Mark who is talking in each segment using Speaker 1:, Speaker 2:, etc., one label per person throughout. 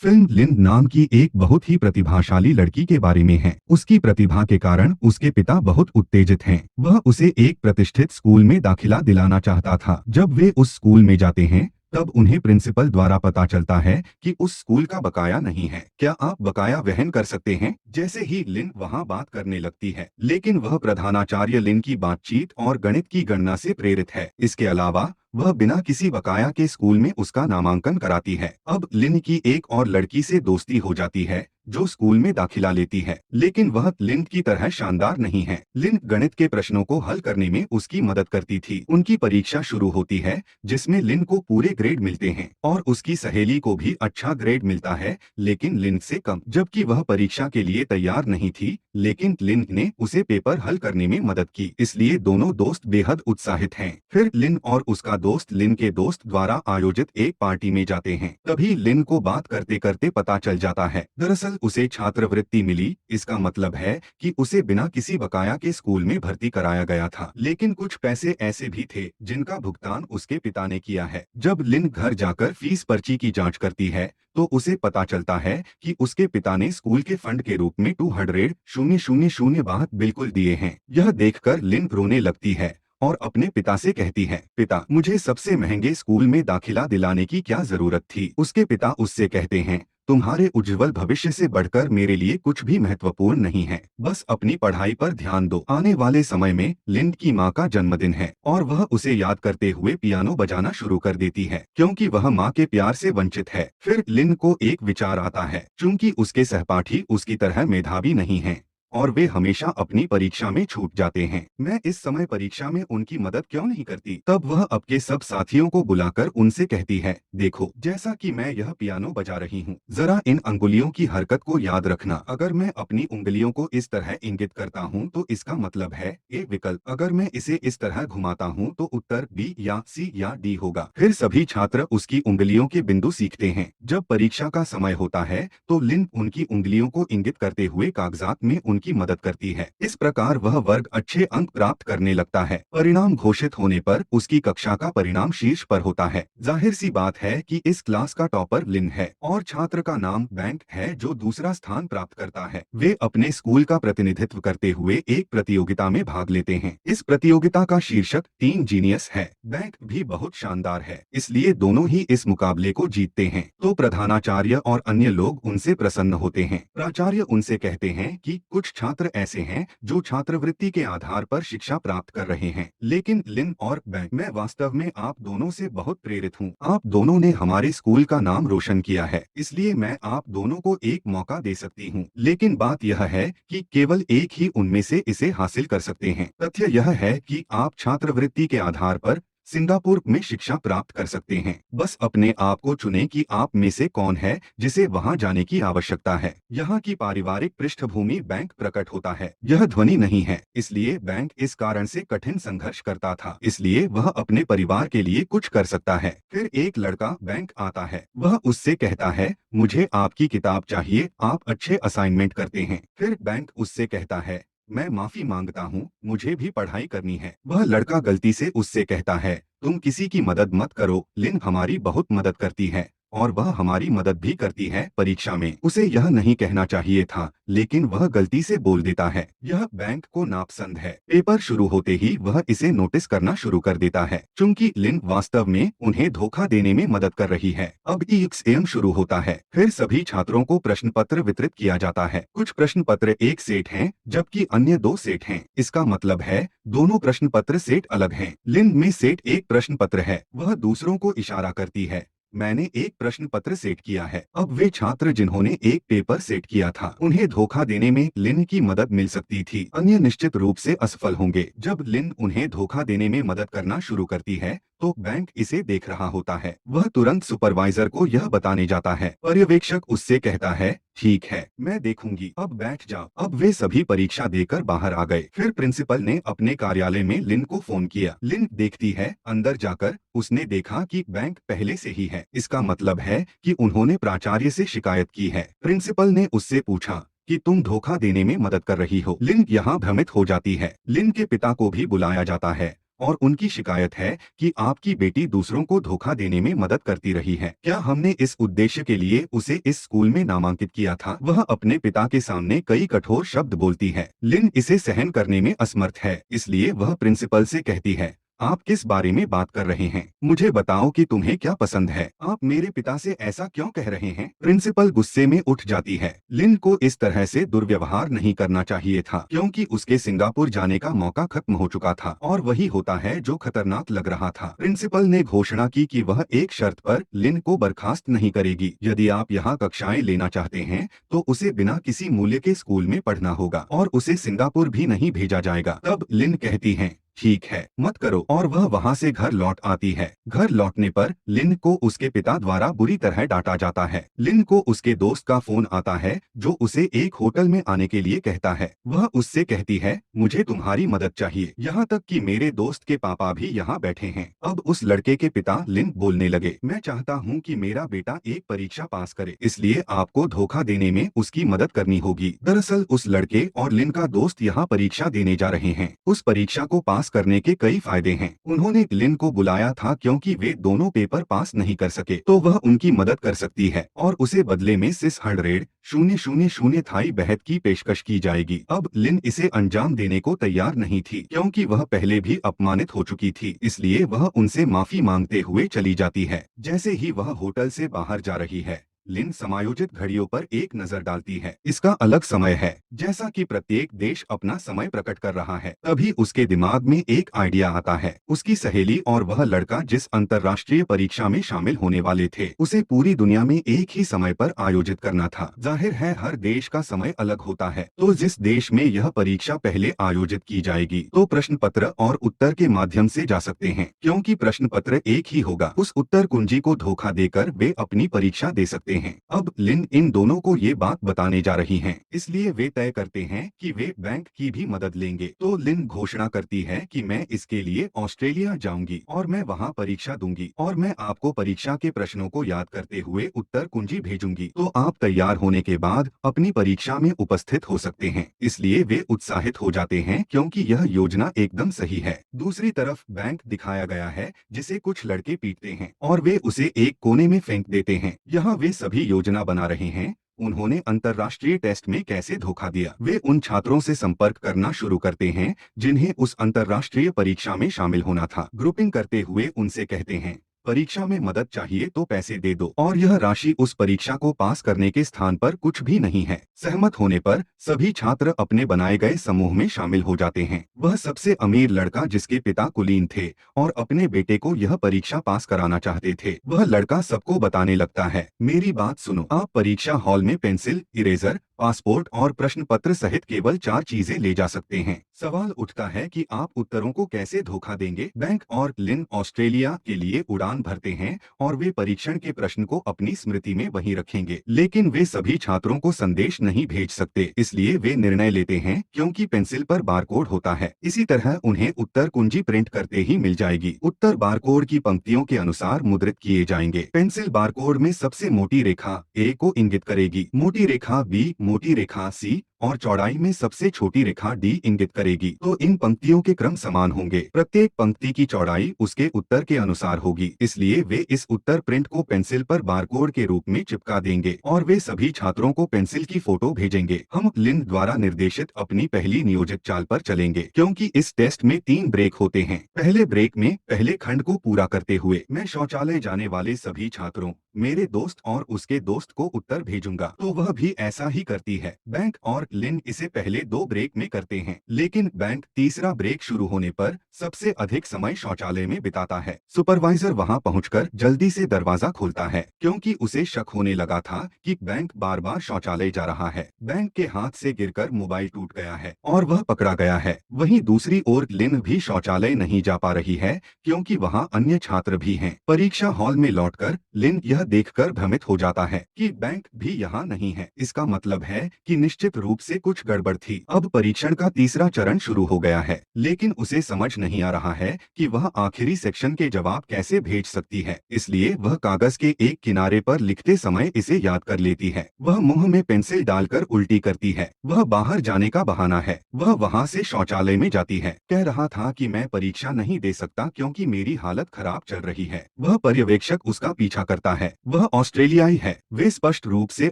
Speaker 1: Film लिन नाम की एक बहुत ही प्रतिभाशाली लड़की के बारे में है। उसकी प्रतिभा के कारण उसके पिता बहुत उत्तेजित हैं। वह उसे एक प्रतिष्ठित स्कूल में दाखिला दिलाना चाहता था। जब वे उस स्कूल में जाते हैं तब उन्हें प्रिंसिपल द्वारा पता चलता है कि उस स्कूल का बकाया नहीं है। क्या आप बकाया वहन कर सकते हैं? जैसे ही लिन वहां बात करने लगती है, लेकिन वह प्रधानाचार्य लिन की बातचीत और गणित की गणना से प्रेरित है। इसके अलावा वह बिना किसी बकाया के स्कूल में उसका नामांकन कराती है। अब लिन की एक और लड़की से दोस्ती हो जाती है जो स्कूल में दाखिला लेती है, लेकिन वह लिन की तरह शानदार नहीं है। लिन गणित के प्रश्नों को हल करने में उसकी मदद करती थी। उनकी परीक्षा शुरू होती है जिसमें लिन को पूरे ग्रेड मिलते हैं और उसकी सहेली को भी अच्छा ग्रेड मिलता है, लेकिन लिन से कम। जबकि वह परीक्षा के लिए तैयार नहीं थी, लेकिन लिन ने उसे पेपर हल करने में मदद की, इसलिए दोनों दोस्त बेहद उत्साहित हैं। फिर लिन और उसका दोस्त लिन के दोस्त द्वारा आयोजित एक पार्टी में जाते हैं। तभी लिन को बात करते करते पता चल जाता है दरअसल उसे छात्रवृत्ति मिली। इसका मतलब है कि उसे बिना किसी बकाया के स्कूल में भर्ती कराया गया था, लेकिन कुछ पैसे ऐसे भी थे जिनका भुगतान उसके पिता ने किया है। जब लिन घर जाकर फीस पर्ची की जांच करती है तो उसे पता चलता है कि उसके पिता ने स्कूल के फंड के रूप में 200,000 बाहत बिल्कुल दिए हैं। यह देखकर लिन रोने लगती है और अपने पिता से कहती है, पिता, मुझे सबसे महंगे स्कूल में दाखिला दिलाने की क्या जरूरत थी? उसके पिता उससे कहते हैं, तुम्हारे उज्जवल भविष्य से बढ़कर मेरे लिए कुछ भी महत्वपूर्ण नहीं है। बस अपनी पढ़ाई पर ध्यान दो। आने वाले समय में लिन की माँ का जन्मदिन है और वह उसे याद करते हुए पियानो बजाना शुरू कर देती है, क्योंकि वह माँ के प्यार से वंचित है। फिर लिन को एक विचार आता है, चूंकि उसके सहपाठी उसकी तरह मेधावी नहीं हैं और वे हमेशा अपनी परीक्षा में छूट जाते हैं, मैं इस समय परीक्षा में उनकी मदद क्यों नहीं करती? तब वह अपने सब साथियों को बुलाकर उनसे कहती है, देखो, जैसा कि मैं यह पियानो बजा रही हूँ, जरा इन अंगुलियों की हरकत को याद रखना। अगर मैं अपनी उंगलियों को इस तरह इंगित करता हूँ तो इसका मतलब है ए विकल्प। अगर मैं इसे इस तरह घुमाता हूँ तो उत्तर बी या सी या डी होगा। फिर सभी छात्र उसकी उंगलियों के बिंदु सीखते हैं। जब परीक्षा का समय होता है तो लिन उनकी उंगलियों को इंगित करते हुए कागजात में की मदद करती है। इस प्रकार वह वर्ग अच्छे अंक प्राप्त करने लगता है। परिणाम घोषित होने पर उसकी कक्षा का परिणाम शीर्ष पर होता है। जाहिर सी बात है कि इस क्लास का टॉपर लिन है और छात्र का नाम बैंक है जो दूसरा स्थान प्राप्त करता है। वे अपने स्कूल का प्रतिनिधित्व करते हुए एक प्रतियोगिता में भाग लेते हैं। इस प्रतियोगिता का शीर्षक टीम जीनियस है। बैंक भी बहुत शानदार है, इसलिए दोनों ही इस मुकाबले को जीतते हैं। तो प्रधानाचार्य और अन्य लोग उनसे प्रसन्न होते हैं। प्राचार्य उनसे कहते हैं कि कुछ छात्र ऐसे हैं जो छात्रवृत्ति के आधार पर शिक्षा प्राप्त कर रहे हैं, लेकिन लिन और बैंक, मैं वास्तव में आप दोनों से बहुत प्रेरित हूँ। आप दोनों ने हमारे स्कूल का नाम रोशन किया है, इसलिए मैं आप दोनों को एक मौका दे सकती हूँ। लेकिन बात यह है कि केवल एक ही उनमें से इसे हासिल कर सकते हैं। तथ्य यह है कि आप छात्रवृत्ति के आधार पर सिंगापुर में शिक्षा प्राप्त कर सकते हैं। बस अपने आप को चुनें कि आप में से कौन है जिसे वहां जाने की आवश्यकता है। यहाँ की पारिवारिक पृष्ठभूमि बैंक प्रकट होता है। यह ध्वनि नहीं है, इसलिए बैंक इस कारण से कठिन संघर्ष करता था, इसलिए वह अपने परिवार के लिए कुछ कर सकता है। फिर एक लड़का बैंक आता है। वह उससे कहता है, मुझे आपकी किताब चाहिए, आप अच्छे असाइनमेंट करते हैं। फिर बैंक उससे कहता है, मैं माफी मांगता हूँ, मुझे भी पढ़ाई करनी है। वह लड़का गलती से उससे कहता है, तुम किसी की मदद मत करो, लिन हमारी बहुत मदद करती है और वह हमारी मदद भी करती है परीक्षा में। उसे यह नहीं कहना चाहिए था, लेकिन वह गलती से बोल देता है। यह बैंक को नापसंद है। पेपर शुरू होते ही वह इसे नोटिस करना शुरू कर देता है, चूंकि लिन वास्तव में उन्हें धोखा देने में मदद कर रही है। अब एग्जाम शुरू होता है। फिर सभी छात्रों को प्रश्न पत्र वितरित किया जाता है। कुछ प्रश्न पत्र एक सेट हैं, जबकि अन्य दो सेट हैं। इसका मतलब है दोनों प्रश्न पत्र सेट अलग हैं। लिन में सेट एक प्रश्न पत्र है। वह दूसरों को इशारा करती है, मैंने एक प्रश्न पत्र सेट किया है। अब वे छात्र जिन्होंने एक पेपर सेट किया था, उन्हें धोखा देने में लिन की मदद मिल सकती थी, अन्य निश्चित रूप से असफल होंगे। जब लिन उन्हें धोखा देने में मदद करना शुरू करती है तो बैंक इसे देख रहा होता है। वह तुरंत सुपरवाइजर को यह बताने जाता है। पर्यवेक्षक उससे कहता है, ठीक है, मैं देखूंगी, अब बैठ जाओ। अब वे सभी परीक्षा देकर बाहर आ गए। फिर प्रिंसिपल ने अपने कार्यालय में लिन को फोन किया। लिन देखती है। अंदर जाकर उसने देखा कि बैंक पहले से ही है। इसका मतलब है कि उन्होंने प्राचार्य से शिकायत की है। प्रिंसिपल ने उससे पूछा कि तुम धोखा देने में मदद कर रही हो। लिन यहाँ भ्रमित हो जाती है। लिन के पिता को भी बुलाया जाता है और उनकी शिकायत है कि आपकी बेटी दूसरों को धोखा देने में मदद करती रही है। क्या हमने इस उद्देश्य के लिए उसे इस स्कूल में नामांकित किया था? वह अपने पिता के सामने कई कठोर शब्द बोलती है। लिन इसे सहन करने में असमर्थ है, इसलिए वह प्रिंसिपल से कहती है, आप किस बारे में बात कर रहे हैं? मुझे बताओ कि तुम्हें क्या पसंद है। आप मेरे पिता से ऐसा क्यों कह रहे हैं? प्रिंसिपल गुस्से में उठ जाती है। लिन को इस तरह से दुर्व्यवहार नहीं करना चाहिए था, क्योंकि उसके सिंगापुर जाने का मौका खत्म हो चुका था और वही होता है जो खतरनाक लग रहा था। प्रिंसिपल ने घोषणा की कि वह एक शर्त पर लिन को बर्खास्त नहीं करेगी। यदि आप यहाँ कक्षाएं लेना चाहते हैं तो उसे बिना किसी मूल्य के स्कूल में पढ़ना होगा और उसे सिंगापुर भी नहीं भेजा जाएगा। तब लिन कहती है, ठीक है, मत करो, और वह वहाँ से घर लौट आती है। घर लौटने पर लिन को उसके पिता द्वारा बुरी तरह डांटा जाता है। लिन को उसके दोस्त का फोन आता है जो उसे एक होटल में आने के लिए कहता है। वह उससे कहती है, मुझे तुम्हारी मदद चाहिए, यहाँ तक कि मेरे दोस्त के पापा भी यहाँ बैठे हैं। अब उस लड़के के पिता लिन बोलने लगे, मैं चाहता हूँ कि मेरा बेटा एक परीक्षा पास करे, इसलिए आपको धोखा देने में उसकी मदद करनी होगी। दरअसल उस लड़के और लिन का दोस्त यहाँ परीक्षा देने जा रहे हैं। उस परीक्षा को पास करने के कई फायदे हैं। उन्होंने लिन को बुलाया था क्योंकि वे दोनों पेपर पास नहीं कर सके, तो वह उनकी मदद कर सकती है और उसे बदले में 600,000 थाई बहत की पेशकश की जाएगी। अब लिन इसे अंजाम देने को तैयार नहीं थी, क्योंकि वह पहले भी अपमानित हो चुकी थी, इसलिए वह उनसे माफी मांगते हुए चली जाती है। जैसे ही वह होटल से बाहर जा रही है, लिन समायोजित घड़ियों पर एक नजर डालती है। इसका अलग समय है, जैसा कि प्रत्येक देश अपना समय प्रकट कर रहा है। तभी उसके दिमाग में एक आइडिया आता है। उसकी सहेली और वह लड़का जिस अंतर्राष्ट्रीय परीक्षा में शामिल होने वाले थे, उसे पूरी दुनिया में एक ही समय पर आयोजित करना था। जाहिर है हर देश का समय अलग होता है, तो जिस देश में यह परीक्षा पहले आयोजित की जाएगी तो प्रश्न पत्र और उत्तर के माध्यम से जा सकते हैं, क्योंकि प्रश्न पत्र एक ही होगा। उस उत्तर कुंजी को धोखा देकर वे अपनी परीक्षा दे सकते हैं। अब लिन इन दोनों को ये बात बताने जा रही हैं, इसलिए वे तय करते हैं कि वे बैंक की भी मदद लेंगे। तो लिन घोषणा करती है कि मैं इसके लिए ऑस्ट्रेलिया जाऊंगी और मैं वहाँ परीक्षा दूंगी और मैं आपको परीक्षा के प्रश्नों को याद करते हुए उत्तर कुंजी भेजूंगी, तो आप तैयार होने के बाद अपनी परीक्षा में उपस्थित हो सकते हैं। इसलिए वे उत्साहित हो जाते हैं क्योंकि यह योजना एकदम सही है। दूसरी तरफ बैंक दिखाया गया है जिसे कुछ लड़के पीटते हैं और वे उसे एक कोने में फेंक देते हैं। यहाँ वे सभी योजना बना रहे हैं उन्होंने अंतर्राष्ट्रीय टेस्ट में कैसे धोखा दिया। वे उन छात्रों से संपर्क करना शुरू करते हैं जिन्हें उस अंतर्राष्ट्रीय परीक्षा में शामिल होना था। ग्रुपिंग करते हुए उनसे कहते हैं, परीक्षा में मदद चाहिए तो पैसे दे दो, और यह राशि उस परीक्षा को पास करने के स्थान पर कुछ भी नहीं है। सहमत होने पर सभी छात्र अपने बनाए गए समूह में शामिल हो जाते हैं। वह सबसे अमीर लड़का जिसके पिता कुलीन थे और अपने बेटे को यह परीक्षा पास कराना चाहते थे, वह लड़का सबको बताने लगता है, मेरी बात सुनो, आप परीक्षा हॉल में पेंसिल, इरेजर, पासपोर्ट और प्रश्न पत्र सहित केवल 4 चीजें ले जा सकते हैं। सवाल उठता है कि आप उत्तरों को कैसे धोखा देंगे। बैंक और लिन ऑस्ट्रेलिया के लिए उड़ान भरते हैं और वे परीक्षण के प्रश्न को अपनी स्मृति में वहीं रखेंगे, लेकिन वे सभी छात्रों को संदेश नहीं भेज सकते, इसलिए वे निर्णय लेते हैं क्योंकि पेंसिल पर बारकोड होता है, इसी तरह उन्हें उत्तर कुंजी प्रिंट करते ही मिल जाएगी। उत्तर बारकोड की पंक्तियों के अनुसार मुद्रित किए जाएंगे। पेंसिल बारकोड में सबसे मोटी रेखा ए को इंगित करेगी, मोटी रेखा बी, मोटी रेखा सी और चौड़ाई में सबसे छोटी रेखा डी इंगित करेगी। तो इन पंक्तियों के क्रम समान होंगे। प्रत्येक पंक्ति की चौड़ाई उसके उत्तर के अनुसार होगी, इसलिए वे इस उत्तर प्रिंट को पेंसिल पर बारकोड के रूप में चिपका देंगे और वे सभी छात्रों को पेंसिल की फोटो भेजेंगे। हम लिन द्वारा निर्देशित अपनी पहली नियोजित चाल पर चलेंगे, क्योंकि इस टेस्ट में 3 ब्रेक होते हैं। पहले ब्रेक में पहले खंड को पूरा करते हुए मैं शौचालय जाने वाले सभी छात्रों, मेरे दोस्त और उसके दोस्त को उत्तर भेजूंगा, तो वह भी ऐसा ही करती है। बैंक और लिन इसे पहले 2 ब्रेक में करते हैं, लेकिन बैंक तीसरा ब्रेक शुरू होने पर सबसे अधिक समय शौचालय में बिताता है। सुपरवाइजर वहां पहुंचकर जल्दी से दरवाजा खोलता है, क्योंकि उसे शक होने लगा था कि बैंक बार बार शौचालय जा रहा है। बैंक के हाथ से गिरकर मोबाइल टूट गया है और वह पकड़ा गया है। वहीं दूसरी ओर लिन भी शौचालय नहीं जा पा रही है, क्योंकि वहाँ अन्य छात्र भी हैं। परीक्षा हॉल में लौटकर लिन यह देखकर भ्रमित हो जाता है कि बैंक भी यहाँ नहीं है। इसका मतलब है कि निश्चित रूप से कुछ गड़बड़ थी। अब परीक्षण का तीसरा चरण शुरू हो गया है, लेकिन उसे समझ नहीं आ रहा है कि वह आखिरी सेक्शन के जवाब कैसे भेज सकती है। इसलिए वह कागज के एक किनारे पर लिखते समय इसे याद कर लेती है। वह मुंह में पेंसिल डालकर उल्टी करती है। वह बाहर जाने का बहाना है। वह वहाँ से शौचालय में जाती है। कह रहा था कि मैं परीक्षा नहीं दे सकता क्योंकि मेरी हालत खराब चल रही है। वह पर्यवेक्षक उसका पीछा करता है। वह ऑस्ट्रेलियाई है। वे स्पष्ट रूप से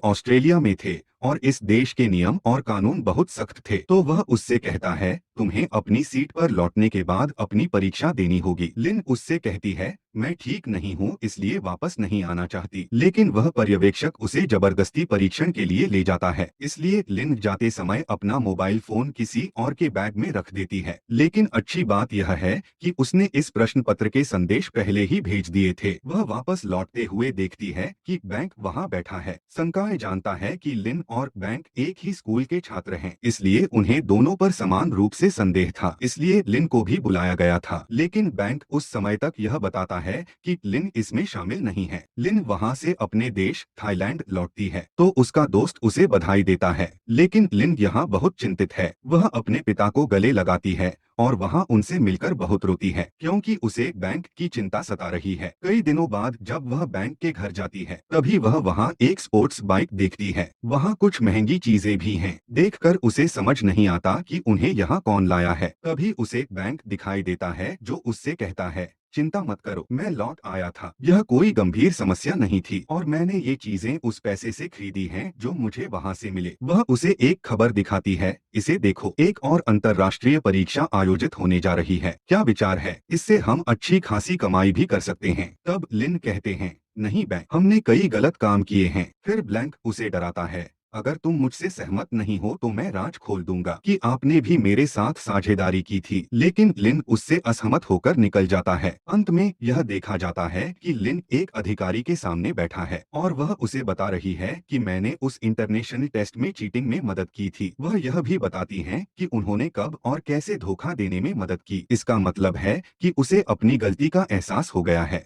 Speaker 1: ऑस्ट्रेलिया में थे और इस देश के नियम और कानून बहुत सख्त थे। तो वह उससे कहता है, तुम्हें अपनी सीट पर लौटने के बाद अपनी परीक्षा देनी होगी। लिन उससे कहती है, मैं ठीक नहीं हूँ इसलिए वापस नहीं आना चाहती। लेकिन वह पर्यवेक्षक उसे जबरदस्ती परीक्षण के लिए ले जाता है। इसलिए लिन जाते समय अपना मोबाइल फोन किसी और के बैग में रख देती है। लेकिन अच्छी बात यह है कि उसने इस प्रश्न पत्र के संदेश पहले ही भेज दिए थे। वह वापस लौटते हुए देखती है कि बैंक वहाँ बैठा है। संकाय जानता है कि लिन और बैंक एक ही स्कूल के छात्र हैं, इसलिए उन्हें दोनों पर समान रूप से संदेह था। इसलिए लिन को भी बुलाया गया था। लेकिन बैंक उस समय तक यह बताता है कि लिन इसमें शामिल नहीं है। लिन वहाँ से अपने देश थाईलैंड लौटती है तो उसका दोस्त उसे बधाई देता है। लेकिन लिन यहाँ बहुत चिंतित है। वह अपने पिता को गले लगाती है और वहाँ उनसे मिलकर बहुत रोती है क्योंकि उसे बैंक की चिंता सता रही है। कई दिनों बाद जब वह बैंक के घर जाती है तभी वह वहाँ एक स्पोर्ट्स बाइक देखती है। वहाँ कुछ महंगी चीजें भी हैं। देखकर उसे समझ नहीं आता कि उन्हें यहाँ कौन लाया है। तभी उसे बैंक दिखाई देता है जो उससे कहता है, चिंता मत करो, मैं लौट आया था। यह कोई गंभीर समस्या नहीं थी और मैंने ये चीजें उस पैसे से खरीदी हैं जो मुझे वहाँ से मिले। वह उसे एक खबर दिखाती है, इसे देखो, एक और अंतर्राष्ट्रीय परीक्षा आयोजित होने जा रही है। क्या विचार है? इससे हम अच्छी खासी कमाई भी कर सकते हैं। तब लिन कहते हैं, नहीं बैंक, हमने कई गलत काम किए हैं। फिर ब्लैंक उसे डराता है, अगर तुम मुझसे सहमत नहीं हो तो मैं राज खोल दूंगा कि आपने भी मेरे साथ साझेदारी की थी। लेकिन लिन उससे असहमत होकर निकल जाता है। अंत में यह देखा जाता है कि लिन एक अधिकारी के सामने बैठा है और वह उसे बता रही है कि मैंने उस इंटरनेशनल टेस्ट में चीटिंग में मदद की थी। वह यह भी बताती है कि उन्होंने कब और कैसे धोखा देने में मदद की। इसका मतलब है कि उसे अपनी गलती का एहसास हो गया है।